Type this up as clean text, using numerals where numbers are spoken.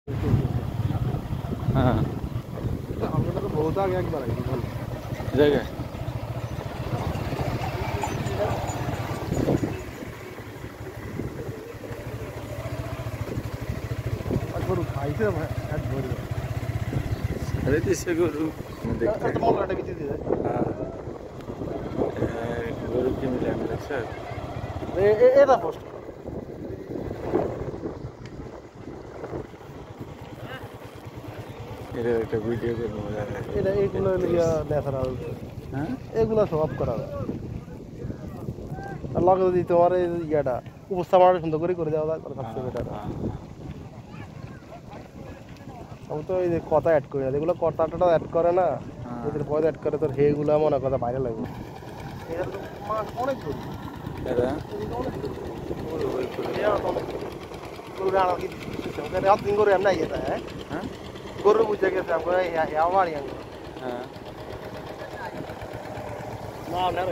हाँ हमने तो बहुत आ गया एक बार जगह गरु खाइছে এক ভরি अरे दिसे गरु देखते এত বড় একটা বিচি দিয়ে हाँ गरु की मिला मिला सर এটা পোস্ট এটা একটা ভিডিও করে মজা লাগে এটা এইগুলো লিয়া ন্যাচারাল হ্যাঁ এগুলো সব করা আর লগে যদি তোমার এই ইয়াটা উপস্থাপনা সুন্দর করে দেওয়া যায় তাহলে সবচেয়ে বেটার আমি তো এই যে কথা অ্যাড করি না যেগুলো কথাটা অ্যাড করে না এদের পরে অ্যাড করে তোর হেগুলো মনে কথা বাইরে লাগবে এটা তো মাছ অনেক গরু এরা গরু রানা কি রাত দিন গরু এমনি আইয়ে হ্যাঁ হ্যাঁ গরু বুঝে গেছে আমরা আমার হ্যাঁ না না